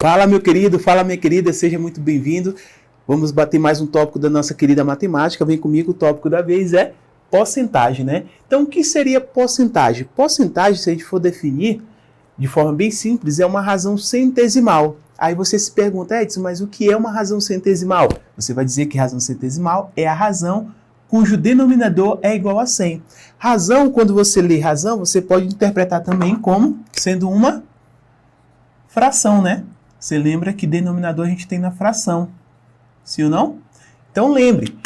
Fala, meu querido, fala, minha querida, seja muito bem-vindo. Vamos bater mais um tópico da nossa querida matemática. Vem comigo, o tópico da vez é porcentagem, né? Então, o que seria porcentagem? Porcentagem, se a gente for definir de forma bem simples, é uma razão centesimal. Aí você se pergunta, Edson, mas o que é uma razão centesimal? Você vai dizer que razão centesimal é a razão cujo denominador é igual a 100. Razão, quando você lê razão, você pode interpretar também como sendo uma fração, né? Você lembra que denominador a gente tem na fração, sim ou não? Então lembre,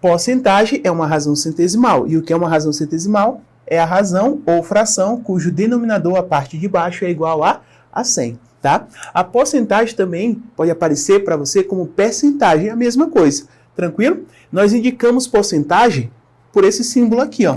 porcentagem é uma razão centesimal. E o que é uma razão centesimal? É a razão ou fração cujo denominador, a parte de baixo, é igual a 100. Tá? A porcentagem também pode aparecer para você como percentagem, é a mesma coisa. Tranquilo? Nós indicamos porcentagem por esse símbolo aqui, ó.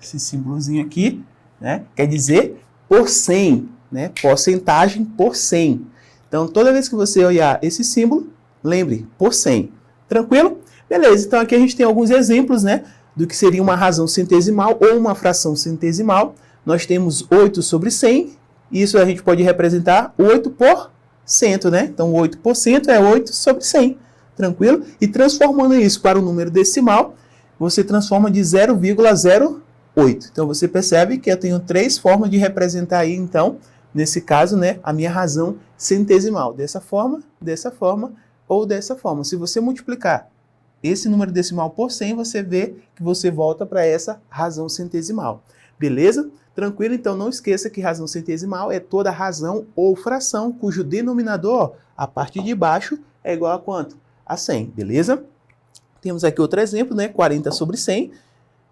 Esse símbolozinho aqui, né? Quer dizer por 100, né? Porcentagem por 100. Então, toda vez que você olhar esse símbolo, lembre, por 100. Tranquilo? Beleza, então aqui a gente tem alguns exemplos, né, do que seria uma razão centesimal ou uma fração centesimal. Nós temos 8 sobre 100, isso a gente pode representar 8%, né? Então, 8% é 8 sobre 100, tranquilo? E transformando isso para o número decimal, você transforma de 0,08. Então, você percebe que eu tenho 3 formas de representar aí, então, nesse caso, né, a minha razão centesimal. Dessa forma ou dessa forma. Se você multiplicar esse número decimal por 100, você vê que você volta para essa razão centesimal. Beleza? Tranquilo? Então não esqueça que razão centesimal é toda razão ou fração cujo denominador, a parte de baixo, é igual a quanto? A 100. Beleza? Temos aqui outro exemplo, né? 40 sobre 100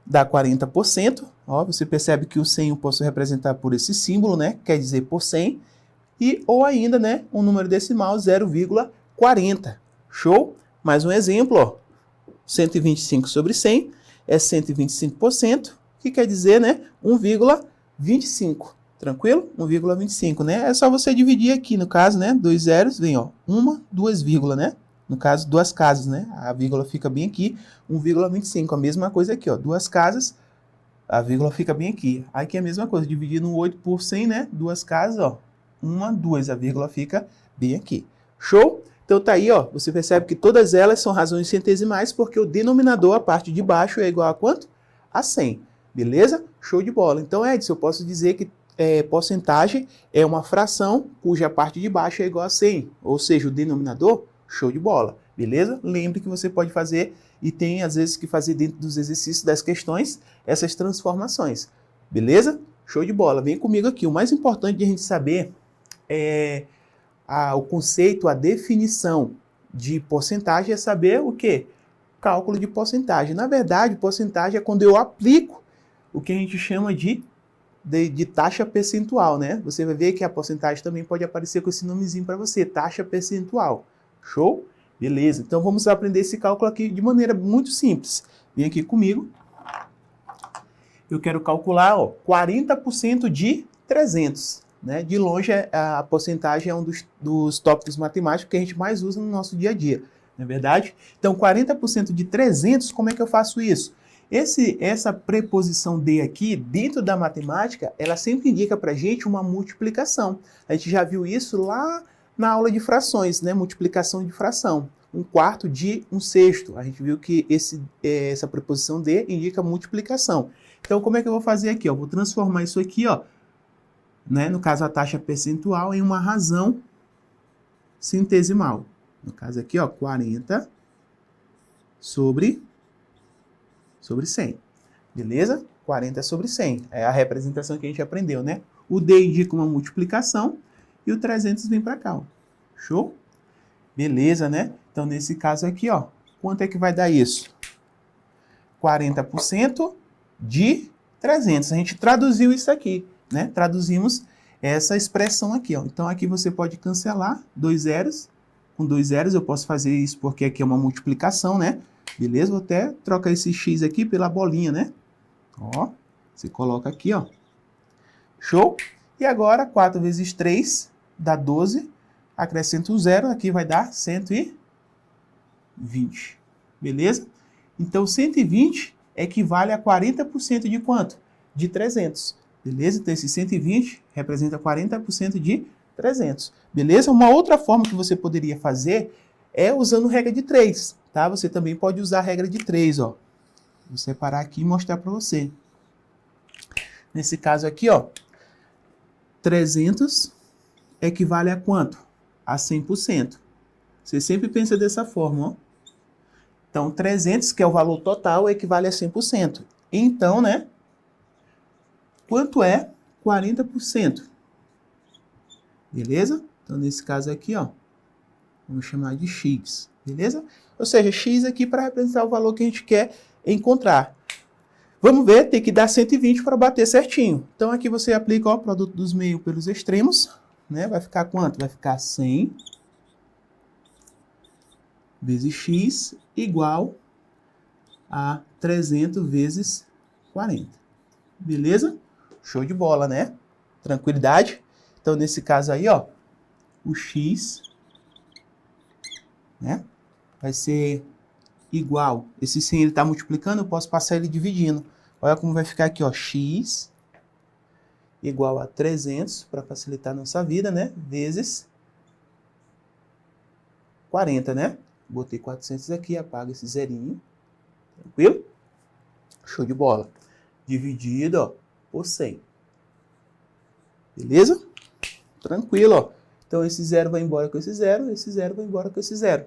dá 40%. Ó, você percebe que o 100 eu posso representar por esse símbolo, né? Quer dizer por 100. E, ou ainda, né, um número decimal 0,40. Show? Mais um exemplo, ó. 125 sobre 100 é 125%, que quer dizer, né, 1,25. Tranquilo? 1,25, né? É só você dividir aqui, no caso, né, 2 zeros, vem, ó, 2 vírgulas, né? No caso, 2 casas, né? A vírgula fica bem aqui, 1,25. A mesma coisa aqui, ó, 2 casas, a vírgula fica bem aqui. Aqui é a mesma coisa, dividido no 8 por 100, né? 2 casas, ó, 2, a vírgula fica bem aqui. Show? Então tá aí, ó, você percebe que todas elas são razões centesimais porque o denominador, a parte de baixo, é igual a quanto? A 100. Beleza? Show de bola. Então, Edson, eu posso dizer que porcentagem é uma fração cuja parte de baixo é igual a 100. Ou seja, o denominador, show de bola. Beleza? Lembre que você pode fazer e tem, às vezes, que fazer dentro dos exercícios das questões essas transformações. Beleza? Show de bola. Vem comigo aqui. O mais importante de a gente saber é o conceito, a definição de porcentagem é saber o quê? Cálculo de porcentagem. Na verdade, porcentagem é quando eu aplico o que a gente chama de taxa percentual, né? Você vai ver que a porcentagem também pode aparecer com esse nomezinho para você, taxa percentual. Show? Beleza. Então vamos aprender esse cálculo aqui de maneira muito simples. Vem aqui comigo. Eu quero calcular, ó, 40% de 300. Né? De longe, a porcentagem é um dos tópicos matemáticos que a gente mais usa no nosso dia a dia, não é verdade? Então, 40% de 300, como é que eu faço isso? Essa preposição de aqui, dentro da matemática, ela sempre indica para a gente uma multiplicação. A gente já viu isso lá na aula de frações, né? Multiplicação de fração. 1/4 de 1/6. A gente viu que essa preposição de indica multiplicação. Então, como é que eu vou fazer aqui? Eu vou transformar isso aqui, ó, né, no caso a taxa percentual, em uma razão centesimal. No caso aqui, ó, 40 sobre 100. Beleza? 40 sobre 100. É a representação que a gente aprendeu, né? O D indica uma multiplicação e o 300 vem para cá, ó. Show? Beleza, né? Então, nesse caso aqui, ó, quanto é que vai dar isso? 40% de 300. A gente traduziu isso aqui, né? Traduzimos essa expressão aqui, ó. Então, aqui você pode cancelar 2 zeros. Com 2 zeros eu posso fazer isso porque aqui é uma multiplicação, né? Beleza? Vou até trocar esse x aqui pela bolinha, né? Ó, você coloca aqui, ó. Show? E agora, 4 vezes 3 dá 12. Acrescenta um zero, aqui vai dar 120. Beleza? Então, 120 equivale a 40% de quanto? De 300. Beleza? Então, esse 120 representa 40% de 300. Beleza? Uma outra forma que você poderia fazer é usando regra de 3, tá? Você também pode usar a regra de 3, ó. Vou separar aqui e mostrar para você. Nesse caso aqui, ó, 300 equivale a quanto? A 100%. Você sempre pensa dessa forma, ó. Então, 300, que é o valor total, equivale a 100%. Então, né? Quanto é 40%? Beleza? Então, nesse caso aqui, ó, vamos chamar de x. Beleza? Ou seja, x aqui para representar o valor que a gente quer encontrar. Vamos ver, tem que dar 120 para bater certinho. Então, aqui você aplica o produto dos meios pelos extremos, né? Vai ficar quanto? Vai ficar 100 vezes x igual a 300 vezes 40. Beleza? Show de bola, né? Tranquilidade? Então, nesse caso aí, ó, o x, né, vai ser igual. Esse 100 ele está multiplicando, eu posso passar ele dividindo. Olha como vai ficar aqui, ó, x igual a 300, para facilitar a nossa vida, né, vezes 40, né? Botei 400 aqui, apaga esse zerinho. Tranquilo? Show de bola. Dividido, ó, por 100. Beleza? Tranquilo, ó. Então, esse zero vai embora com esse zero vai embora com esse zero.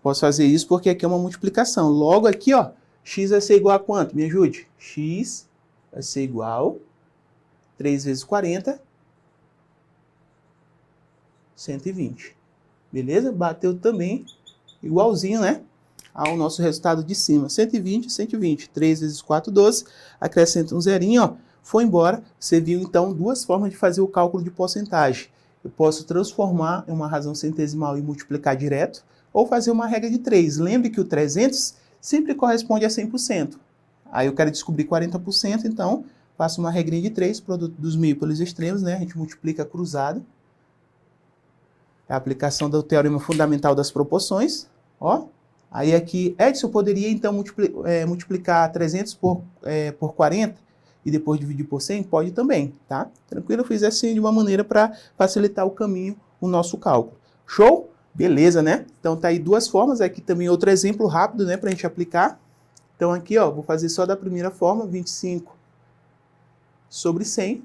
Posso fazer isso porque aqui é uma multiplicação. Logo aqui, ó, x vai ser igual a quanto? Me ajude. X vai ser igual a 3 vezes 40, 120. Beleza? Bateu também igualzinho, né, ao nosso resultado de cima. 120, 120. 3 vezes 4, 12. Acrescenta um zerinho, ó. Foi embora. Você viu, então, duas formas de fazer o cálculo de porcentagem. Eu posso transformar em uma razão centesimal e multiplicar direto, ou fazer uma regra de 3. Lembre que o 300 sempre corresponde a 100%. Aí eu quero descobrir 40%, então faço uma regrinha de 3, produto dos meios pelos extremos, né? A gente multiplica cruzado. É a aplicação do teorema fundamental das proporções, ó. Aí aqui, Edson, eu poderia então multiplicar 300 por 40 e depois dividir por 100? Pode também, tá? Tranquilo? Eu fiz assim de uma maneira para facilitar o caminho, o nosso cálculo. Show? Beleza, né? Então tá aí duas formas. Aqui também outro exemplo rápido, né, para a gente aplicar. Então aqui, ó, vou fazer só da primeira forma, 25 sobre 100.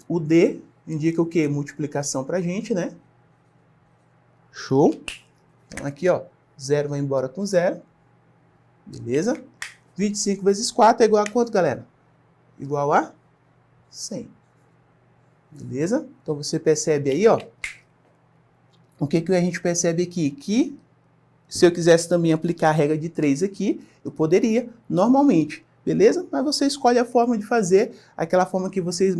O D indica o quê? Multiplicação pra gente, né? Show? Então aqui, ó, 0 vai embora com 0. Beleza? 25 vezes 4 é igual a quanto, galera? Igual a 100. Beleza? Então você percebe aí, ó, o que a gente percebe aqui? Que se eu quisesse também aplicar a regra de 3 aqui, eu poderia, normalmente. Beleza? Mas você escolhe a forma de fazer, aquela forma que vocês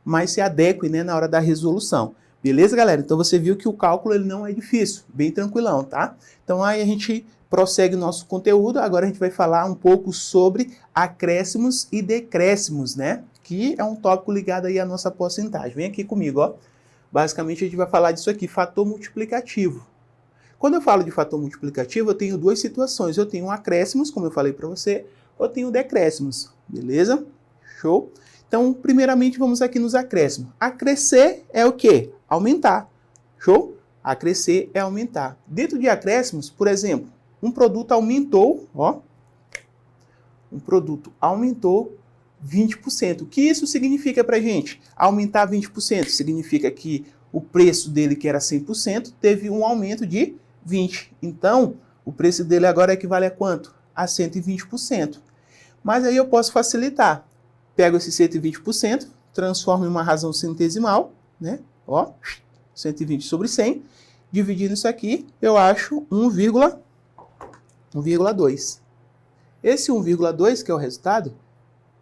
mais se adequem, né, na hora da resolução. Beleza, galera? Então você viu que o cálculo ele não é difícil, bem tranquilão, tá? Então aí a gente prossegue o nosso conteúdo. Agora a gente vai falar um pouco sobre acréscimos e decréscimos, né? Que é um tópico ligado aí à nossa porcentagem. Vem aqui comigo, ó. Basicamente a gente vai falar disso aqui, fator multiplicativo. Quando eu falo de fator multiplicativo, eu tenho duas situações. Eu tenho acréscimos, como eu falei para você, ou tenho decréscimos, beleza? Show? Então, primeiramente, vamos aqui nos acréscimos. Acrescer é o quê? Aumentar. Show? Acrescer é aumentar. Dentro de acréscimos, por exemplo, um produto aumentou, ó. Um produto aumentou 20%. O que isso significa pra gente? Aumentar 20% significa que o preço dele, que era 100%, teve um aumento de 20%. Então, o preço dele agora equivale a quanto? A 120%. Mas aí eu posso facilitar. Pego esse 120%, transformo em uma razão centesimal, né? Ó, 120 sobre 100. Dividindo isso aqui, eu acho 1,2. Esse 1,2, que é o resultado,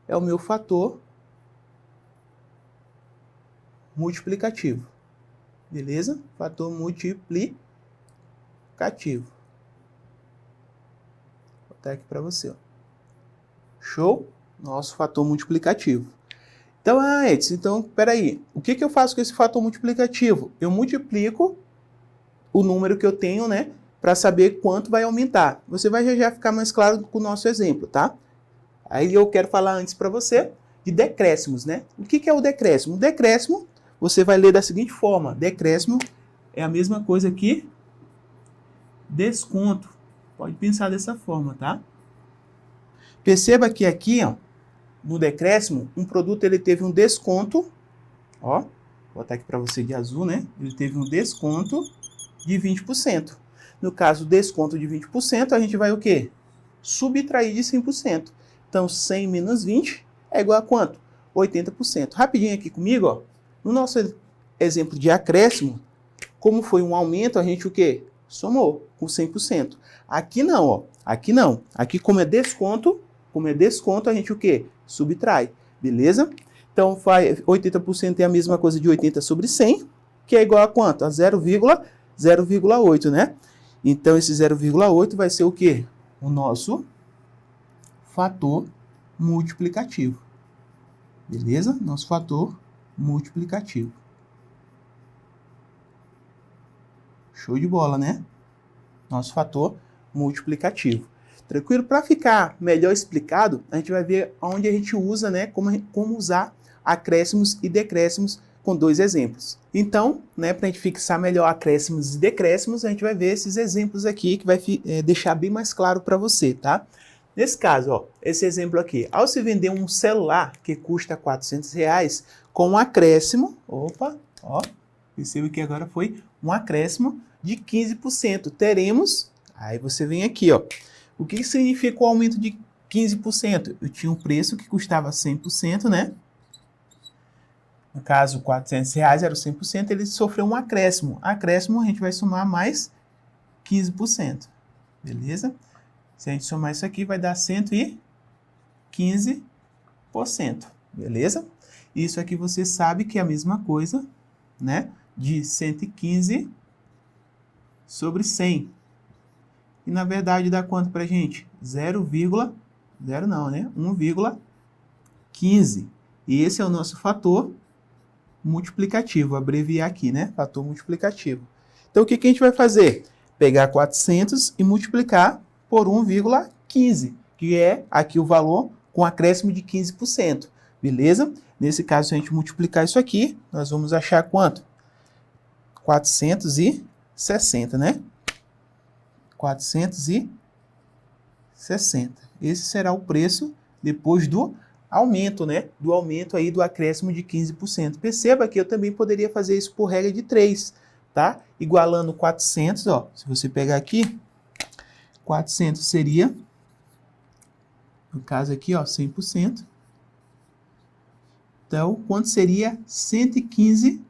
é o meu fator multiplicativo. Beleza? Fator multiplicativo. Vou botar aqui para você, ó. Show? Nosso fator multiplicativo. Então, Edson, então, peraí. O que eu faço com esse fator multiplicativo? Eu multiplico o número que eu tenho, né? Para saber quanto vai aumentar. Você vai já ficar mais claro com o nosso exemplo, tá? Aí eu quero falar antes para você de decréscimos, né? O que é o decréscimo? O decréscimo, você vai ler da seguinte forma: decréscimo é a mesma coisa que desconto. Pode pensar dessa forma, tá? Perceba que aqui, ó, no decréscimo, um produto ele teve um desconto, ó, vou botar aqui para você de azul, né? Ele teve um desconto de 20%. No caso, desconto de 20%, a gente vai o quê? Subtrair de 100%. Então, 100 menos 20 é igual a quanto? 80%. Rapidinho aqui comigo, ó. No nosso exemplo de acréscimo, como foi um aumento, a gente o quê? Somou com 100%. Aqui não, ó. Aqui não. Aqui como é desconto, a gente o quê? Subtrai. Beleza? Então, 80% é a mesma coisa de 80 sobre 100, que é igual a quanto? A 0,8, né? Então, esse 0,8 vai ser o quê? O nosso fator multiplicativo. Beleza? Nosso fator multiplicativo. Show de bola, né? Nosso fator multiplicativo. Tranquilo? Para ficar melhor explicado, a gente vai ver onde a gente usa, né? Como usar acréscimos e decréscimos com dois exemplos. Então, né, para a gente fixar melhor acréscimos e decréscimos, a gente vai ver esses exemplos aqui que vai deixar bem mais claro para você, tá? Nesse caso, ó, esse exemplo aqui, ao se vender um celular que custa R$400 com um acréscimo, opa, ó, perceba que agora foi um acréscimo de 15%. Teremos, aí você vem aqui, ó, o que significa o aumento de 15%? Eu tinha um preço que custava 100%, né? No caso, R$400 era o 100%, ele sofreu um acréscimo. Acréscimo, a gente vai somar mais 15%. Beleza? Se a gente somar isso aqui, vai dar 115%. Beleza? Isso aqui você sabe que é a mesma coisa, né? De 115 sobre 100. E, na verdade, dá quanto pra gente? 0,0 não, né? 1,15. E esse é o nosso fator multiplicativo. Vou abreviar aqui, né? Fator multiplicativo. Então, o que a gente vai fazer? Pegar 400 e multiplicar por 1,15, que é aqui o valor com acréscimo de 15%. Beleza? Nesse caso, se a gente multiplicar isso aqui, nós vamos achar quanto? 460, né? 460. Esse será o preço depois do aumento, né? Do aumento aí do acréscimo de 15%. Perceba que eu também poderia fazer isso por regra de 3, tá? Igualando 400, ó. Se você pegar aqui, 400 seria, no caso aqui, ó, 100%. Então, quanto seria 115%,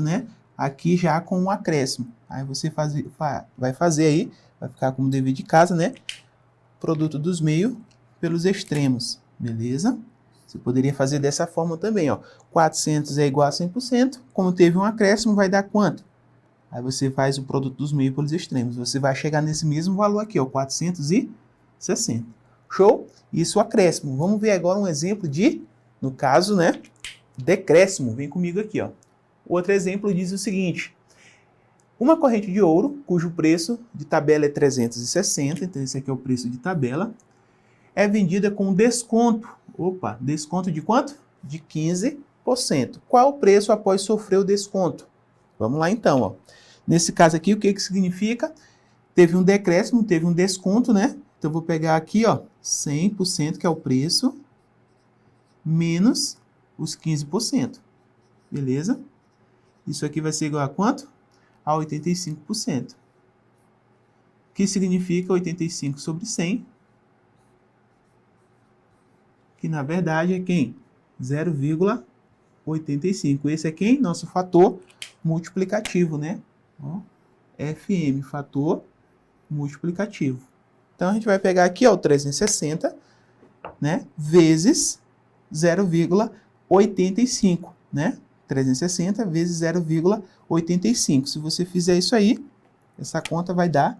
né? Aqui já com um acréscimo. Aí você vai fazer aí, vai ficar como dever de casa, né? Produto dos meios pelos extremos, beleza? Você poderia fazer dessa forma também, ó. 400 é igual a 100%, como teve um acréscimo, vai dar quanto? Aí você faz o produto dos meios pelos extremos. Você vai chegar nesse mesmo valor aqui, ó, 460. Show? Isso acréscimo. Vamos ver agora um exemplo de, no caso, né, decréscimo. Vem comigo aqui, ó. Outro exemplo diz o seguinte: uma corrente de ouro, cujo preço de tabela é 360, então esse aqui é o preço de tabela, é vendida com desconto. Opa, desconto de quanto? De 15%. Qual o preço após sofrer o desconto? Vamos lá então, ó. Nesse caso aqui, o que significa? Teve um decréscimo, teve um desconto, né? Então, eu vou pegar aqui, ó, 100%, que é o preço, menos os 15%. Beleza? Isso aqui vai ser igual a quanto? A 85%. Que significa 85 sobre 100, que na verdade é quem? 0,85. Esse é quem? Nosso fator multiplicativo, né? Ó, FM, fator multiplicativo. Então, a gente vai pegar aqui, ó, o 360, né? Vezes 0,85, né? 360 vezes 0,85. Se você fizer isso aí, essa conta vai dar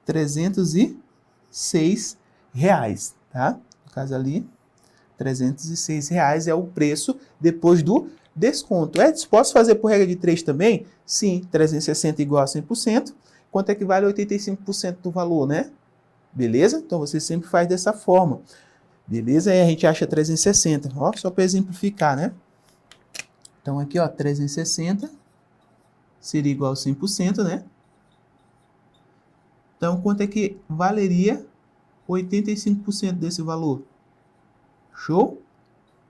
R$306, tá? No caso ali, R$306 é o preço depois do desconto. Posso fazer por regra de 3 também? Sim, 360 igual a 100%. Quanto equivale a 85% do valor, né? Beleza? Então, você sempre faz dessa forma. Beleza? Aí a gente acha 360. Ó, só para exemplificar, né? Então, aqui, ó, 360 seria igual a 100%, né? Então, quanto é que valeria 85% desse valor? Show?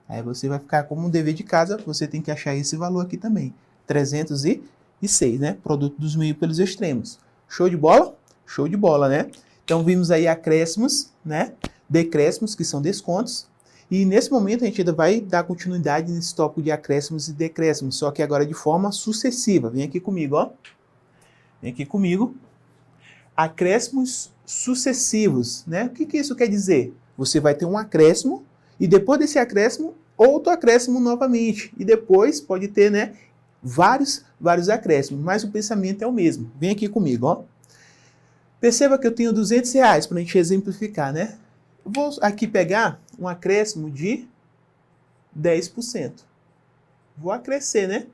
Aí você vai ficar como um dever de casa, você tem que achar esse valor aqui também. 306, né? Produto dos meios pelos extremos. Show de bola? Show de bola, né? Então, vimos aí acréscimos, né? Decréscimos, que são descontos. E nesse momento a gente ainda vai dar continuidade nesse tópico de acréscimos e decréscimos, só que agora de forma sucessiva. Vem aqui comigo, ó. Vem aqui comigo. Acréscimos sucessivos, né? O que isso quer dizer? Você vai ter um acréscimo e depois desse acréscimo, outro acréscimo novamente. E depois pode ter, né, vários acréscimos, mas o pensamento é o mesmo. Vem aqui comigo, ó. Perceba que eu tenho R$200 para a gente exemplificar, né? Eu vou aqui pegar um acréscimo de 10%. Vou acrescer, né?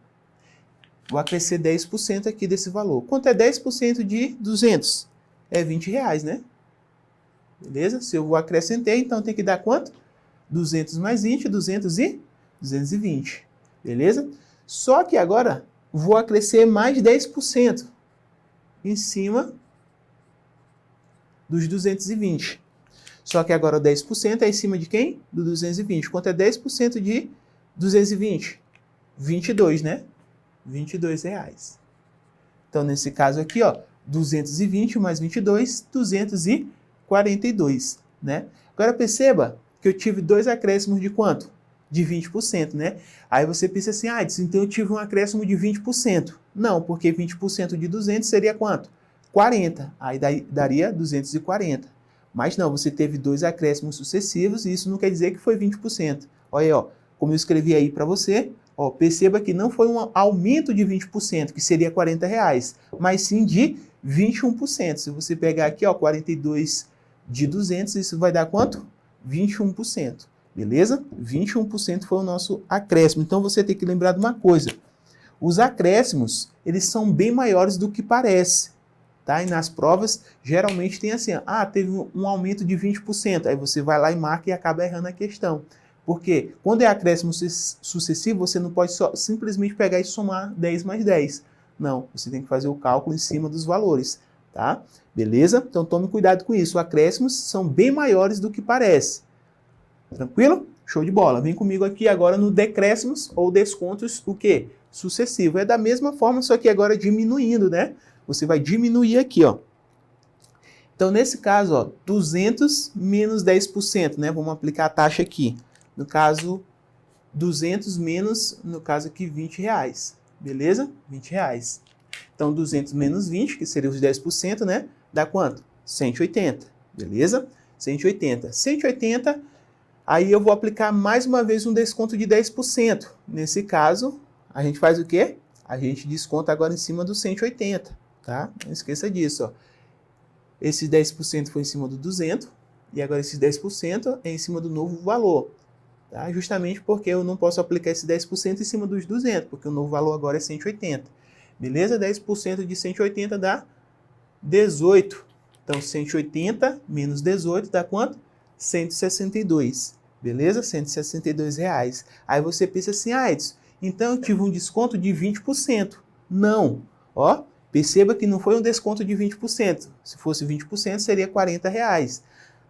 Vou acrescer 10% aqui desse valor. Quanto é 10% de 200? É R$20, né? Beleza? Se eu vou acrescentar, então tem que dar quanto? 200 mais 20, 220. Beleza? Só que agora vou acrescer mais 10% em cima dos 220. Só que agora o 10% é em cima de quem? Do 220. Quanto é 10% de 220? 22, né? R$22. Então, nesse caso aqui, ó, 220 mais 22, 242, né? Agora, perceba que eu tive dois acréscimos de quanto? De 20%, né? Aí você pensa assim, então eu tive um acréscimo de 20%. Não, porque 20% de 200 seria quanto? 40. Aí daria 240. Mas não, você teve dois acréscimos sucessivos e isso não quer dizer que foi 20%. Olha aí, ó, como eu escrevi aí para você, ó, perceba que não foi um aumento de 20%, que seria R$40, mas sim de 21%. Se você pegar aqui, ó, 42 de 200, isso vai dar quanto? 21%. Beleza? 21% foi o nosso acréscimo. Então você tem que lembrar de uma coisa. Os acréscimos, eles são bem maiores do que parece. Tá? E nas provas, geralmente tem assim, teve um aumento de 20%. Aí você vai lá e marca e acaba errando a questão. Porque quando é acréscimo sucessivo, você não pode só simplesmente pegar e somar 10 mais 10. Não, você tem que fazer o cálculo em cima dos valores. Tá? Beleza? Então tome cuidado com isso. Os acréscimos são bem maiores do que parece. Tranquilo? Show de bola. Vem comigo aqui agora no decréscimos ou descontos, o quê? Sucessivo. É da mesma forma, só que agora diminuindo, né? Você vai diminuir aqui, ó. Então, nesse caso, ó, 200 menos 10%, né? Vamos aplicar a taxa aqui. No caso, 200 menos, no caso aqui, R$20. Beleza? R$20. Então, 200 menos 20, que seria os 10%, né? Dá quanto? 180. Beleza? 180. 180, aí eu vou aplicar mais uma vez um desconto de 10%. Nesse caso, a gente faz o quê? A gente desconta agora em cima do 180. Tá? Não esqueça disso, ó. Esse 10% foi em cima do 200 e agora esse 10% é em cima do novo valor. Tá? Justamente porque eu não posso aplicar esse 10% em cima dos 200, porque o novo valor agora é 180. Beleza? 10% de 180 dá 18. Então, 180 menos 18 dá quanto? 162. Beleza? R$162. Aí você pensa assim, Edson, então eu tive um desconto de 20%. Não. Ó. Perceba que não foi um desconto de 20%. Se fosse 20%, seria R$40.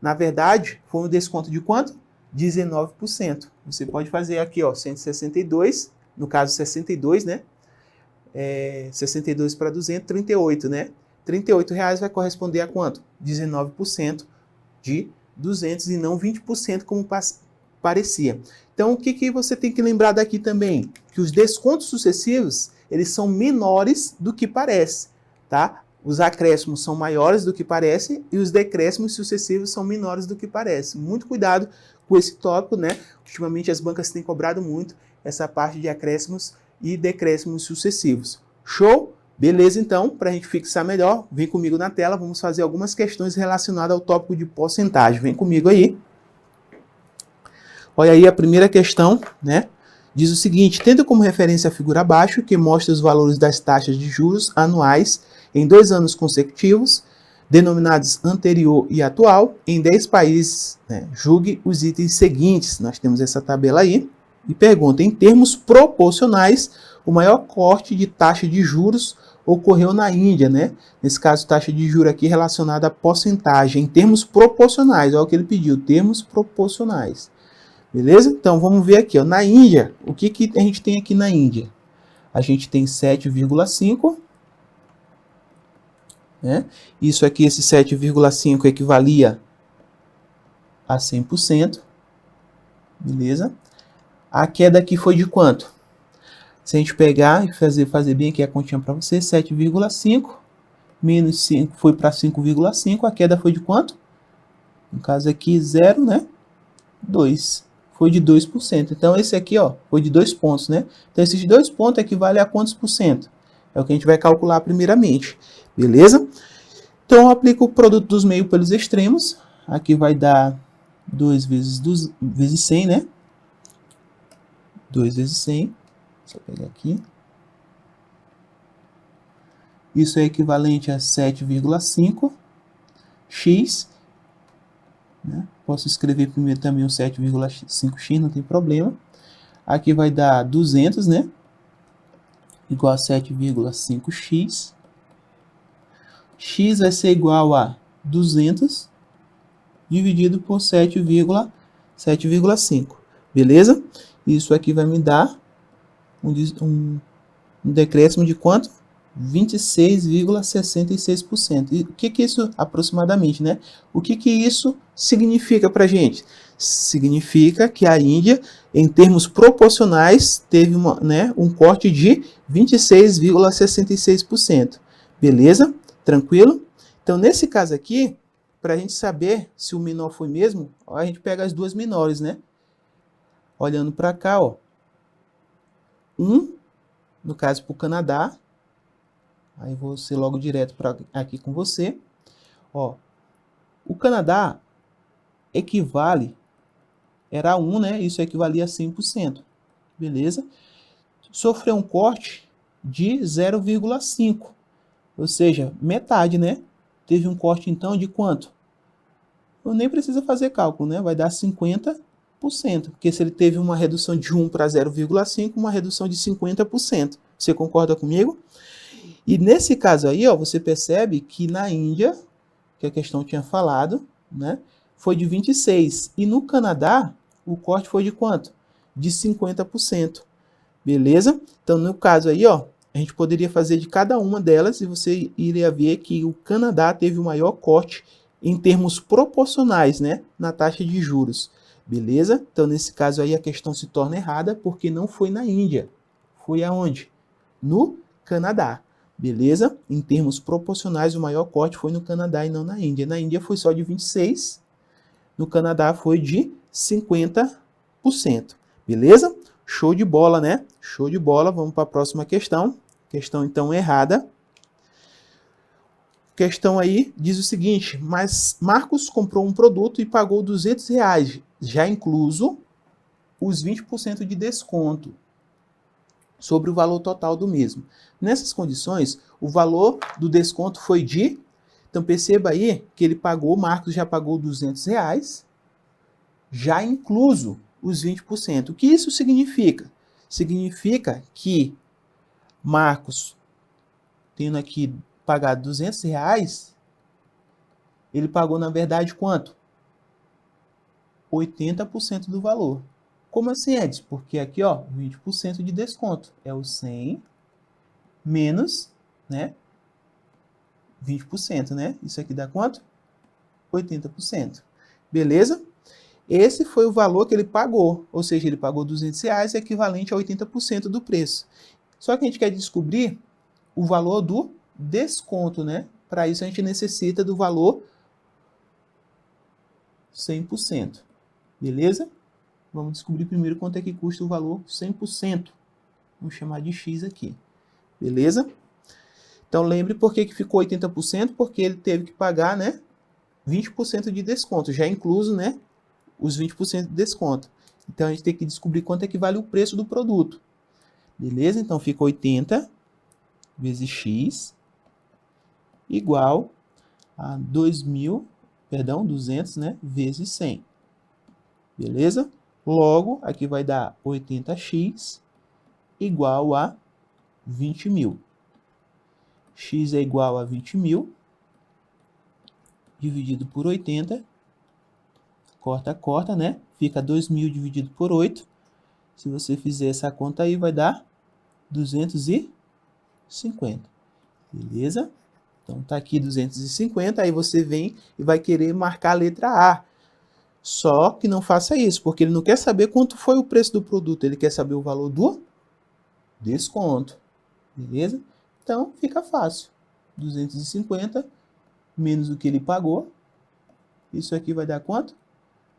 Na verdade, foi um desconto de quanto? 19%. Você pode fazer aqui, ó, 162, no caso 62, né? 62 para 200, 38, né? R$38 vai corresponder a quanto? 19% de 200 e não 20% como parecia. Então, o que você tem que lembrar daqui também? Que os descontos sucessivos, eles são menores do que parece, tá? Os acréscimos são maiores do que parece e os decréscimos sucessivos são menores do que parece. Muito cuidado com esse tópico, né? Ultimamente as bancas têm cobrado muito essa parte de acréscimos e decréscimos sucessivos. Show? Beleza, então, para a gente fixar melhor, vem comigo na tela, vamos fazer algumas questões relacionadas ao tópico de porcentagem. Vem comigo aí. Olha aí a primeira questão, né? Diz o seguinte, tendo como referência a figura abaixo, que mostra os valores das taxas de juros anuais em 2 anos consecutivos, denominados anterior e atual, em 10 países, né? Julgue os itens seguintes. Nós temos essa tabela aí, E pergunta, em termos proporcionais, o maior corte de taxa de juros ocorreu na Índia, né? Nesse caso, taxa de juros aqui relacionada à porcentagem, em termos proporcionais, olha o que ele pediu, termos proporcionais. Beleza? Então, vamos ver aqui, ó, na Índia, o que a gente tem aqui na Índia? A gente tem 7,5, né? Isso aqui, esse 7,5 equivalia a 100%, beleza? A queda aqui foi de quanto? Se a gente pegar e fazer bem aqui a continha para você, 7,5 menos 5 foi para 5,5, a queda foi de quanto? No caso aqui, 0, né? 2. Foi de 2%. Então, esse aqui, ó, foi de 2 pontos, né? Então, esses 2 pontos equivalem a quantos por cento? É o que a gente vai calcular primeiramente, beleza? Então, eu aplico o produto dos meios pelos extremos. Aqui vai dar 2 vezes 100, né? 2 vezes 100. Deixa eu pegar aqui. Isso é equivalente a 7,5 x. Né? Posso escrever primeiro também o 7,5x, não tem problema. Aqui vai dar 200, né? Igual a 7,5x. X vai ser igual a 200 dividido por 7,5. Beleza? Isso aqui vai me dar um decréscimo de quanto? 26,66%. E o que isso aproximadamente, né? O que isso significa para a gente? Significa que a Índia, em termos proporcionais, teve um corte de 26,66%. Beleza? Tranquilo? Então, nesse caso aqui, para a gente saber se o menor foi mesmo, a gente pega as duas menores, né? Olhando para cá, ó. No caso, para o Canadá. Aí vou ser logo direto aqui com você. Ó, o Canadá era 1, né? Isso equivalia a 100%. Beleza? Sofreu um corte de 0,5. Ou seja, metade, né? Teve um corte, então, de quanto? Eu nem preciso fazer cálculo, né? Vai dar 50%. Porque se ele teve uma redução de 1 para 0,5, uma redução de 50%. Você concorda comigo? E nesse caso aí, ó, você percebe que na Índia, que a questão tinha falado, né, foi de 26%. E no Canadá, o corte foi de quanto? De 50%. Beleza? Então, no caso aí, ó, a gente poderia fazer de cada uma delas e você iria ver que o Canadá teve o maior corte em termos proporcionais, né, na taxa de juros. Beleza? Então, nesse caso aí, a questão se torna errada porque não foi na Índia. Foi aonde? No Canadá. Beleza? Em termos proporcionais, o maior corte foi no Canadá e não na Índia. Na Índia foi só de 26%, no Canadá foi de 50%. Beleza? Show de bola, né? Show de bola. Vamos para a próxima questão. Questão, então, errada. Questão aí diz o seguinte, mas Marcos comprou um produto e pagou R$200, já incluso os 20% de desconto sobre o valor total do mesmo. Nessas condições, o valor do desconto foi de... Então, perceba aí que ele pagou, Marcos já pagou R$200, já incluso os 20%. O que isso significa? Significa que Marcos, tendo aqui pagado R$200, ele pagou, na verdade, quanto? 80% do valor. Como assim, Edson? Porque aqui, ó, 20% de desconto. É o 100 menos, né, 20%, né? Isso aqui dá quanto? 80%. Beleza? Esse foi o valor que ele pagou. Ou seja, ele pagou R$200, equivalente a 80% do preço. Só que a gente quer descobrir o valor do desconto, né? Para isso a gente necessita do valor 100%. Beleza? Vamos descobrir primeiro quanto é que custa o valor 100%. Vamos chamar de X aqui. Beleza? Então, lembre por que ficou 80%, porque ele teve que pagar, né, 20% de desconto, já incluso, né, os 20% de desconto. Então, a gente tem que descobrir quanto é que vale o preço do produto. Beleza? Então, fica 80 vezes X igual a 200, né, vezes 100. Beleza? Logo, aqui vai dar 80x igual a 20.000. X é igual a 20.000 dividido por 80. Corta, corta, né? Fica 2.000 dividido por 8. Se você fizer essa conta aí, vai dar 250. Beleza? Então, tá aqui 250. Aí você vem e vai querer marcar a letra A. Só que não faça isso, porque ele não quer saber quanto foi o preço do produto. Ele quer saber o valor do desconto. Beleza? Então, fica fácil. 250 menos o que ele pagou. Isso aqui vai dar quanto?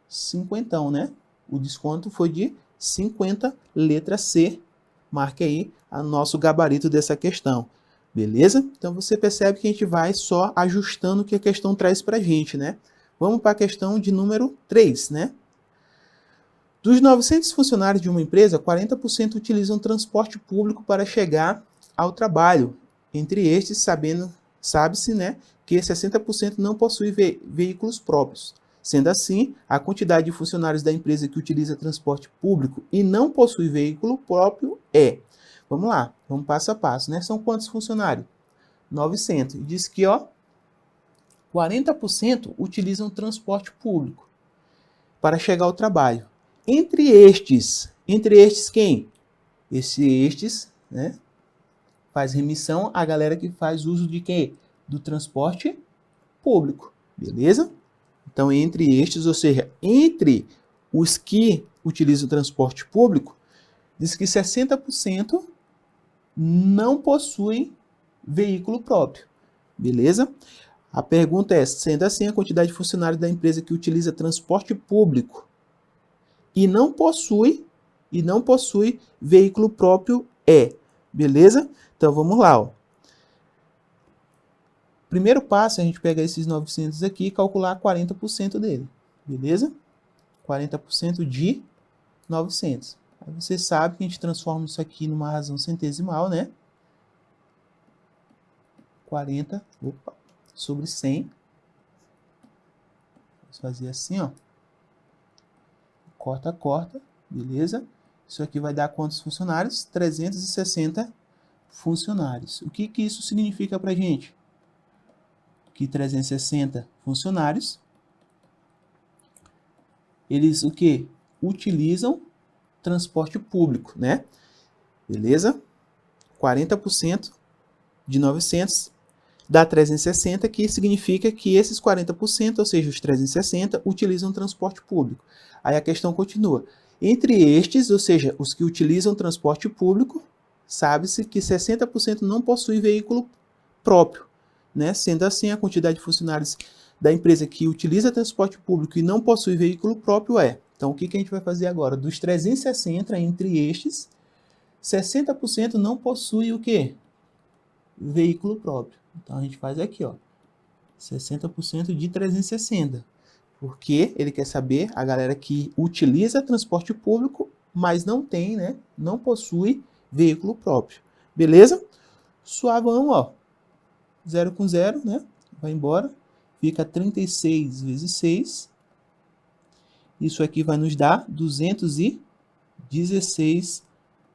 50, né? O desconto foi de 50, letra C. Marque aí o nosso gabarito dessa questão. Beleza? Então, você percebe que a gente vai só ajustando o que a questão traz para a gente, né? Vamos para a questão de número 3, né? Dos 900 funcionários de uma empresa, 40% utilizam transporte público para chegar ao trabalho. Entre estes, sabe-se, né, que 60% não possuem veículos próprios. Sendo assim, a quantidade de funcionários da empresa que utiliza transporte público e não possui veículo próprio é... Vamos lá, vamos passo a passo, né? São quantos funcionários? 900. Diz que, ó, 40% utilizam transporte público para chegar ao trabalho. Entre estes quem? Estes, né? Faz remissão a galera que faz uso de quê? Do transporte público, beleza? Então, entre estes, ou seja, entre os que utilizam o transporte público, diz que 60% não possuem veículo próprio, beleza? A pergunta é, sendo assim, a quantidade de funcionários da empresa que utiliza transporte público e não possui veículo próprio é, beleza? Então, vamos lá, ó. Primeiro passo é a gente pegar esses 900 aqui e calcular 40% dele, beleza? 40% de 900. Aí você sabe que a gente transforma isso aqui numa razão centesimal, né? 40 sobre 100. Vamos fazer assim, ó. Corta, corta, beleza? Isso aqui vai dar quantos funcionários? 360 funcionários. O que isso significa pra gente? Que 360 funcionários, eles o que? Utilizam transporte público, né? Beleza? 40% de 900 dá 360, que significa que esses 40%, ou seja, os 360, utilizam transporte público. Aí a questão continua. Entre estes, ou seja, os que utilizam transporte público, sabe-se que 60% não possuem veículo próprio, né? Sendo assim, a quantidade de funcionários da empresa que utiliza transporte público e não possui veículo próprio é. Então, o que a gente vai fazer agora? Dos 360, entre estes, 60% não possui o quê? Veículo próprio. Então, a gente faz aqui, ó, 60% de 360. Porque ele quer saber a galera que utiliza transporte público, mas não tem, né? Não possui veículo próprio. Beleza? Suavão, ó. 0 com 0, né? Vai embora. Fica 36 vezes 6. Isso aqui vai nos dar 216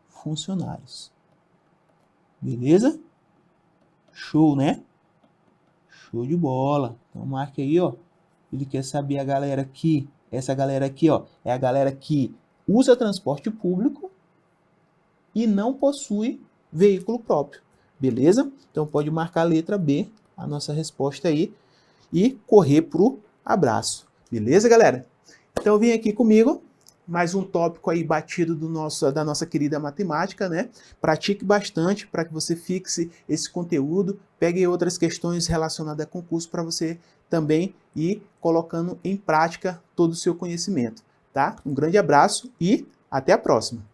funcionários. Beleza? Show, né? Show de bola. Então, marque aí, ó. Ele quer saber a galera que... Essa galera aqui, ó, é a galera que usa transporte público e não possui veículo próprio. Beleza? Então, pode marcar a letra B, a nossa resposta aí, e correr pro abraço. Beleza, galera? Então, vem aqui comigo. Mais um tópico aí batido da nossa querida matemática, né? Pratique bastante para que você fixe esse conteúdo, pegue outras questões relacionadas a concurso para você também ir colocando em prática todo o seu conhecimento, tá? Um grande abraço e até a próxima!